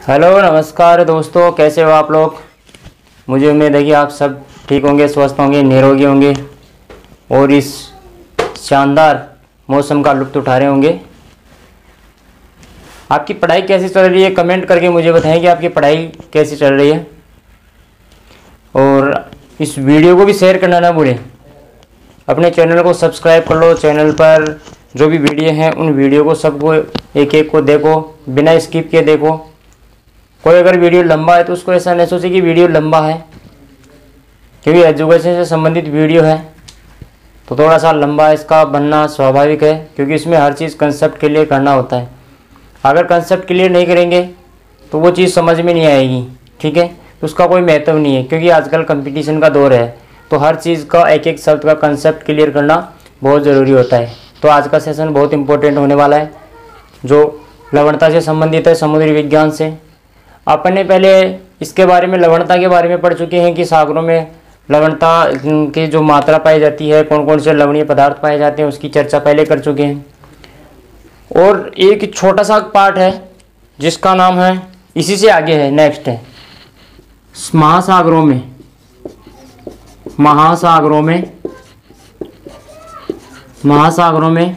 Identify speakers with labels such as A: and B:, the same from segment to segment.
A: Hello नमस्कार दोस्तों, कैसे हो आप लोग। मुझे उम्मीद है कि आप सब ठीक होंगे, स्वस्थ होंगे, निरोगी होंगे और इस शानदार मौसम का लुत्फ़ उठा रहे होंगे। आपकी पढ़ाई कैसी चल रही है, कमेंट करके मुझे बताएं कि आपकी पढ़ाई कैसी चल रही है। और इस वीडियो को भी शेयर करना ना भूलें। अपने चैनल को सब्सक्राइब कर लो। चैनल पर जो भी वीडियो हैं उन वीडियो को सबको एक एक को देखो, बिना स्किप किए देखो। कोई अगर वीडियो लंबा है तो उसको ऐसा नहीं सोचे कि वीडियो लंबा है, क्योंकि एजुकेशन से संबंधित वीडियो है तो थोड़ा सा लंबा इसका बनना स्वाभाविक है, क्योंकि इसमें हर चीज़ कंसेप्ट क्लियर करना होता है। अगर कंसेप्ट क्लियर नहीं करेंगे तो वो चीज़ समझ में नहीं आएगी, ठीक है। तो उसका कोई महत्व नहीं है, क्योंकि आजकल कंपटीशन का दौर है तो हर चीज़ का एक एक शब्द का कंसेप्ट क्लियर करना बहुत ज़रूरी होता है। तो आज का सेशन बहुत इंपॉर्टेंट होने वाला है, जो लवणता से संबंधित है, समुद्री विज्ञान से। अपन ने पहले इसके बारे में, लवणता के बारे में पढ़ चुके हैं कि सागरों में लवणता की जो मात्रा पाई जाती है, कौन कौन से लवणीय पदार्थ पाए जाते हैं, उसकी चर्चा पहले कर चुके हैं। और एक छोटा सा पार्ट है जिसका नाम है, इसी से आगे है, नेक्स्ट है महासागरों में। महासागरों में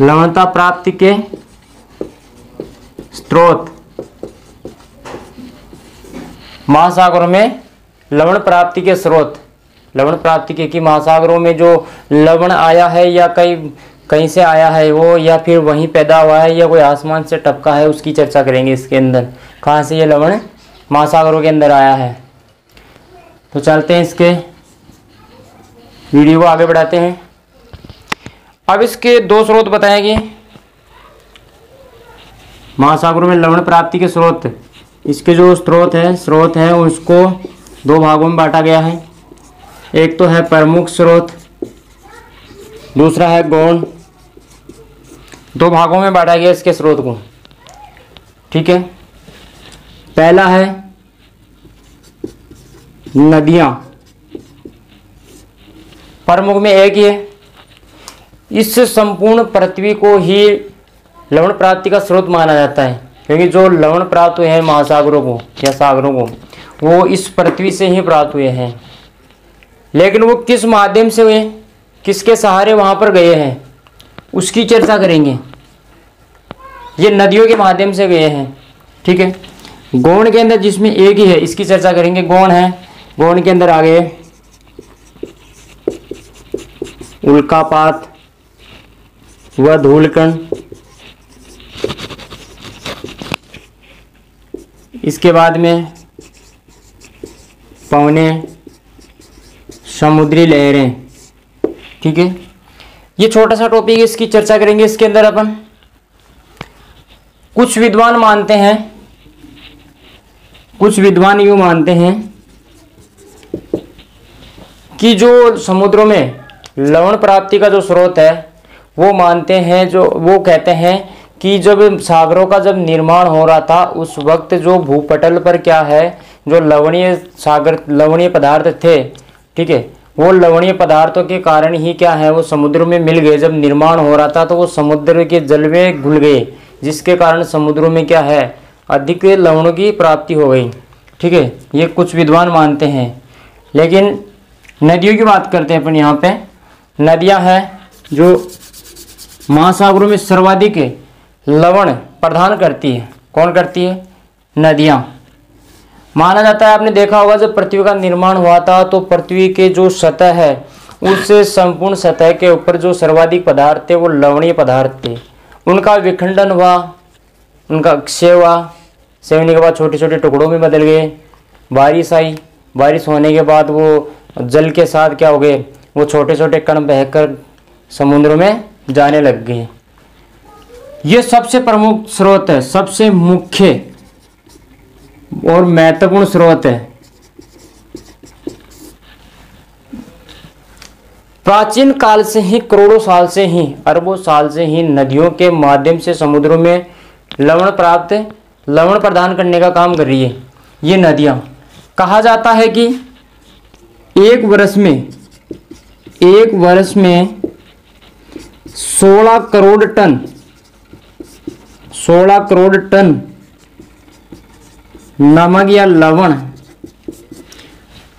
A: लवणता प्राप्ति के स्रोत। महासागरों में लवण प्राप्ति के स्रोत, लवण प्राप्ति के कि महासागरों में जो लवण आया है या कहीं से आया है वो, या फिर वहीं पैदा हुआ है या कोई आसमान से टपका है, उसकी चर्चा करेंगे इसके अंदर। कहाँ से ये लवण महासागरों के अंदर आया है। तो चलते हैं, इसके वीडियो को आगे बढ़ाते हैं। अब इसके दो स्रोत बताएंगे महासागरों में लवण प्राप्ति के स्रोत। इसके जो स्रोत हैं उसको दो भागों में बांटा गया है। एक तो है प्रमुख स्रोत, दूसरा है गौण। दो भागों में बांटा गया इसके स्रोत को, ठीक है। पहला है नदियां, प्रमुख में एक ही है। इस संपूर्ण पृथ्वी को ही लवण प्राप्ति का स्रोत माना जाता है, क्योंकि जो लवण प्राप्त हुए हैं महासागरों को या सागरों को, वो इस पृथ्वी से ही प्राप्त हुए हैं। लेकिन वो किस माध्यम से हुए, किसके सहारे वहां पर गए हैं, उसकी चर्चा करेंगे। ये नदियों के माध्यम से गए हैं, ठीक है। गौण के अंदर जिसमें एक ही है, इसकी चर्चा करेंगे। गौण है, गौण के अंदर आ गए उल्कापात व धूलकण। इसके बाद में पवनें, समुद्री लहरें, ठीक है। ये छोटा सा टॉपिक है, इसकी चर्चा करेंगे इसके अंदर अपन। कुछ विद्वान यूं मानते हैं कि जो समुद्रों में लवण प्राप्ति का जो स्रोत है, वो मानते हैं, वो कहते हैं कि जब सागरों का जब निर्माण हो रहा था उस वक्त जो भूपटल पर क्या है, जो लवणीय पदार्थ थे, ठीक है, वो लवणीय पदार्थों के कारण ही क्या है, वो समुद्र में मिल गए। जब निर्माण हो रहा था तो वो समुद्र के जल में घुल गए, जिसके कारण समुद्रों में क्या है, अधिक लवणों की प्राप्ति हो गई, ठीक है। ये कुछ विद्वान मानते हैं। लेकिन नदियों की बात करते हैं अपन यहाँ पे। नदियाँ हैं जो महासागरों में सर्वाधिक लवण प्रदान करती है। कौन करती है? नदियाँ। माना जाता है, आपने देखा होगा जब पृथ्वी का निर्माण हुआ था तो पृथ्वी के जो सतह है, उस संपूर्ण सतह के ऊपर जो सर्वाधिक पदार्थ थे वो लवणीय पदार्थ थे। उनका विखंडन हुआ, उनका क्षय हुआ, क्षय होने के बाद छोटे छोटे टुकड़ों में बदल गए। बारिश आई, बारिश होने के बाद वो जल के साथ क्या हो गए, वो छोटे छोटे कण बहकर समुद्र में जाने लग गए। ये सबसे प्रमुख स्रोत है, सबसे मुख्य और महत्वपूर्ण स्रोत है। प्राचीन काल से ही, करोड़ों साल से ही, अरबों साल से ही नदियों के माध्यम से समुद्रों में लवण प्रदान करने का काम कर रही है ये नदियां। कहा जाता है कि एक वर्ष में 16 करोड़ टन नमक या लवण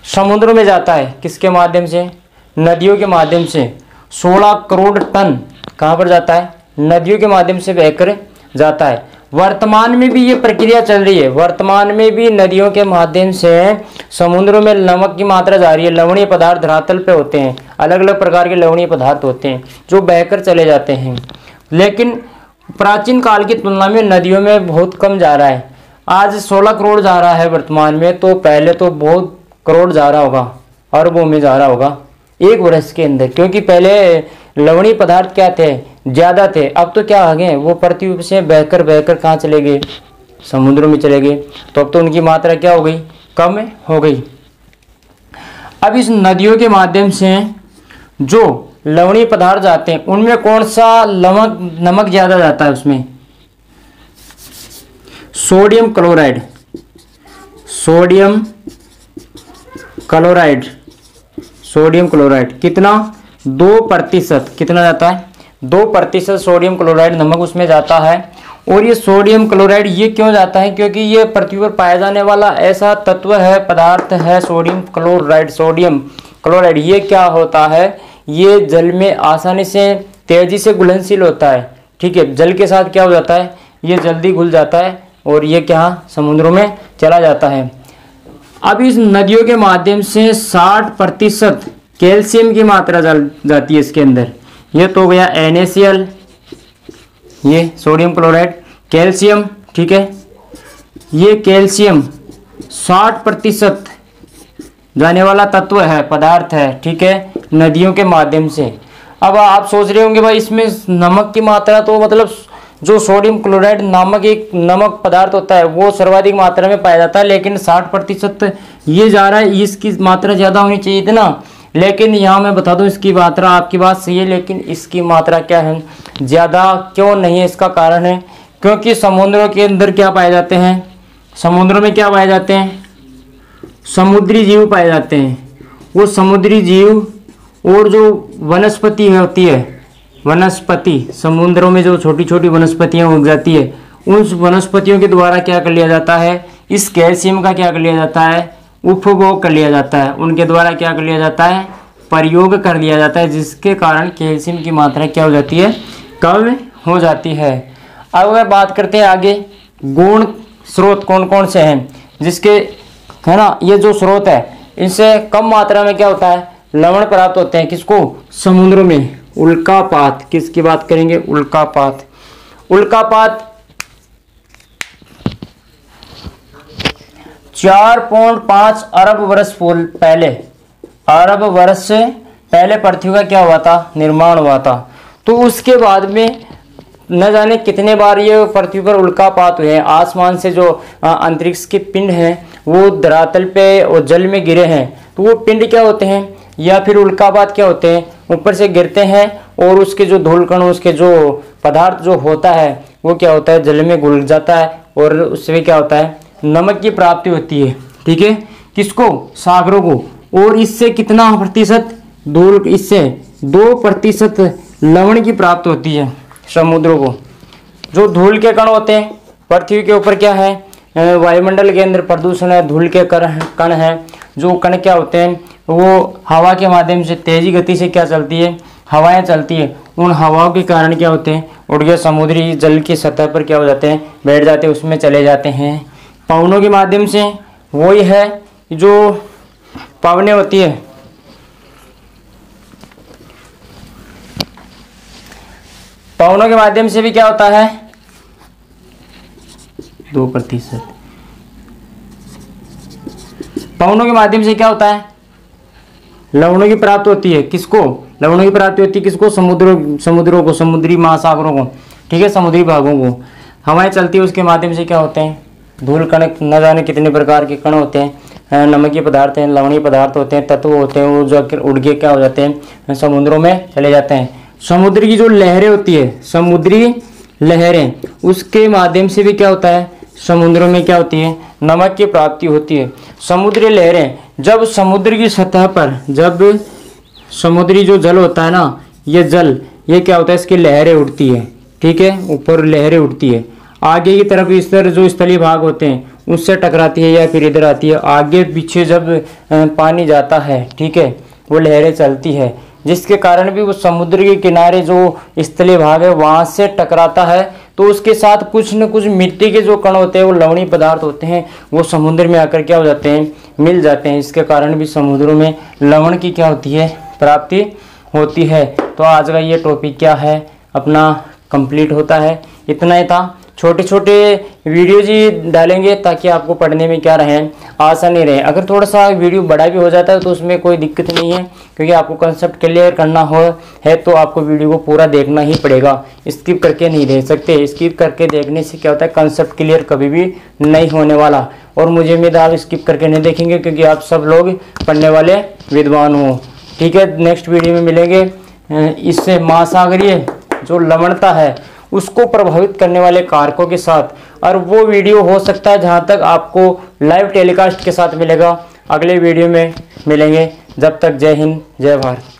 A: समुद्र में जाता है। किसके माध्यम से? नदियों के माध्यम से। 16 करोड़ टन कहाँ पर जाता है? नदियों के माध्यम से बहकर जाता है। वर्तमान में भी ये प्रक्रिया चल रही है। वर्तमान में भी नदियों के माध्यम से समुद्रों में नमक की मात्रा जा रही है। लवणीय पदार्थ धरातल पे होते हैं, अलग अलग प्रकार के लवणीय पदार्थ होते हैं जो बहकर चले जाते हैं, लेकिन प्राचीन काल की तुलना में नदियों में बहुत कम जा रहा है। आज 16 करोड़ जा रहा है वर्तमान में, तो पहले तो बहुत करोड़ जा रहा होगा, अरबों में जा रहा होगा एक वर्ष के अंदर, क्योंकि पहले लवणीय पदार्थ क्या थे? ज़्यादा थे। अब तो क्या आ गए, वो पृथ्वी से बहकर कहाँ चले गए? समुद्रों में चले गए। तो अब तो उनकी मात्रा क्या हो गई? कम हो गई। अब इस नदियों के माध्यम से जो लवणीय पदार्थ जाते हैं उनमें कौन सा नमक ज़्यादा जाता है? उसमें सोडियम क्लोराइड कितना? 2%। कितना जाता है? 2% सोडियम क्लोराइड नमक उसमें जाता है। और ये सोडियम क्लोराइड ये क्यों जाता है? क्योंकि ये पृथ्वी पर पाया जाने वाला ऐसा तत्व है, पदार्थ है सोडियम क्लोराइड। ये क्या होता है? ये जल में आसानी से तेजी से घुलनशील होता है। ठीक है, जल के साथ क्या हो जाता है? ये जल्दी घुल जाता है और ये क्या समुद्रों में चला जाता है। अब इस नदियों के माध्यम से 60% कैल्शियम की मात्रा जाती है इसके अंदर। ये तो हो गया NaCl, ये सोडियम क्लोराइड, कैल्शियम। ठीक है, ये कैल्शियम 60% जाने वाला तत्व है, पदार्थ है। ठीक है, नदियों के माध्यम से। अब आप सोच रहे होंगे भाई इसमें नमक की मात्रा, तो मतलब जो सोडियम क्लोराइड नामक एक नमक पदार्थ होता है वो सर्वाधिक मात्रा में पाया जाता है, लेकिन 60% ये जा रहा है। इसकी मात्रा ज़्यादा होनी चाहिए थी ना, लेकिन यहाँ मैं बता दूँ इसकी मात्रा, आपकी बात सही है, लेकिन इसकी मात्रा क्या है? ज़्यादा क्यों नहीं है? इसका कारण है क्योंकि समुद्रों के अंदर क्या पाए जाते हैं? समुद्रों में क्या पाए जाते हैं? समुद्री जीव पाए जाते हैं। वो समुद्री जीव और जो वनस्पति होती है, वनस्पति समुद्रों में जो छोटी छोटी वनस्पतियाँ उग जाती है, उन वनस्पतियों के द्वारा क्या कर लिया जाता है? इस कैल्शियम का क्या कर लिया जाता है? उपभोग कर लिया जाता है। उनके द्वारा क्या कर लिया जाता है? प्रयोग कर लिया जाता है, जिसके कारण कैल्शियम की मात्रा क्या हो जाती है? कम हो जाती है। अब अगर बात करते हैं आगे, गौण स्रोत कौन कौन से हैं जिसके, है ना, ये जो स्रोत है इनसे कम मात्रा में क्या होता है? लवण प्राप्त होते हैं। किसको? समुद्रों में। उल्कापात, किसकी बात करेंगे? उल्कापात। 4.5 अरब वर्ष से पहले पृथ्वी का क्या हुआ था? निर्माण हुआ था। तो उसके बाद में न जाने कितने बार ये पृथ्वी पर उल्कापात हुए हैं। आसमान से जो अंतरिक्ष के पिंड हैं वो धरातल पे और जल में गिरे हैं, तो वो पिंड क्या होते हैं या फिर उल्कापात क्या होते हैं? ऊपर से गिरते हैं और उसके जो धूलकण, उसके जो पदार्थ जो होता है वो क्या होता है? जल में घुल जाता है और उससे क्या होता है? नमक की प्राप्ति होती है। ठीक है, किसको? सागरों को। और इससे कितना प्रतिशत धूल? इससे 2% लवण की प्राप्ति होती है समुद्रों को। जो धूल के कण होते हैं पृथ्वी के ऊपर क्या है? वायुमंडल के अंदर प्रदूषण है, धूल के कण है। जो कण क्या होते हैं वो हवा के माध्यम से तेजी गति से क्या चलती है? हवाएं चलती है। उन हवाओं के कारण क्या होते हैं? उड़ के समुद्री जल की सतह पर क्या हो जाते हैं? बैठ जाते हैं, उसमें चले जाते हैं। पवनों के माध्यम से वही है जो पवनें होती है, पवनों के माध्यम से भी क्या होता है? 2%। पवनों के माध्यम से क्या होता है? लवणों की प्राप्ति होती है। किसको? लवणों की प्राप्ति होती है किसको? समुद्रों को, समुद्री महासागरों को। ठीक है, समुद्री भागों को हवाएं चलती है, उसके माध्यम से क्या होते हैं? धूल कण, न जाने कितने प्रकार के कण होते हैं, नमकीय पदार्थ हैं, लवणीय पदार्थ होते हैं, तत्व होते हैं, वो जो उड़ के क्या हो जाते हैं? समुद्रों में चले जाते हैं। समुद्र की जो लहरें होती है, समुद्री लहरें, उसके माध्यम से भी क्या होता है? समुद्रों में क्या होती है, नमक की प्राप्ति होती है। समुद्री लहरें, जब समुद्र की सतह पर, जब समुद्री जो जल होता है ना, ये जल, ये क्या होता है, इसकी लहरें उठती है, ठीक है, ऊपर लहरें उठती है, आगे की तरफ इस तरह जो स्थलीय भाग होते हैं उससे टकराती है या फिर इधर आती है। आगे पीछे जब पानी जाता है, ठीक है, वो लहरें चलती है, जिसके कारण भी वो समुद्र के किनारे जो स्थलीय भाग है वहाँ से टकराता है, तो उसके साथ कुछ न कुछ मिट्टी के जो कण होते हैं, वो लवणीय पदार्थ होते हैं, वो समुद्र में आकर क्या हो जाते हैं, मिल जाते हैं। इसके कारण भी समुद्रों में लवण की क्या होती है, प्राप्ति होती है। तो आज का ये टॉपिक क्या है अपना कंप्लीट होता है। इतना ही था, छोटे छोटे वीडियो जी डालेंगे ताकि आपको पढ़ने में क्या रहे, आसानी रहे। अगर थोड़ा सा वीडियो बड़ा भी हो जाता है तो उसमें कोई दिक्कत नहीं है, क्योंकि आपको कंसेप्ट क्लियर करना है तो आपको वीडियो को पूरा देखना ही पड़ेगा, स्किप करके नहीं देख सकते। स्किप करके देखने से क्या होता है, कंसेप्ट क्लियर कभी भी नहीं होने वाला। और मुझे उम्मीद है आप स्किप करके नहीं देखेंगे, क्योंकि आप सब लोग पढ़ने वाले विद्वान हो, ठीक है। नेक्स्ट वीडियो में मिलेंगे। इससे महासागरीय जो लवणता है उसको प्रभावित करने वाले कारकों के साथ, और वो वीडियो हो सकता है जहां तक आपको लाइव टेलीकास्ट के साथ मिलेगा। अगले वीडियो में मिलेंगे, जब तक जय हिंद जय भारत।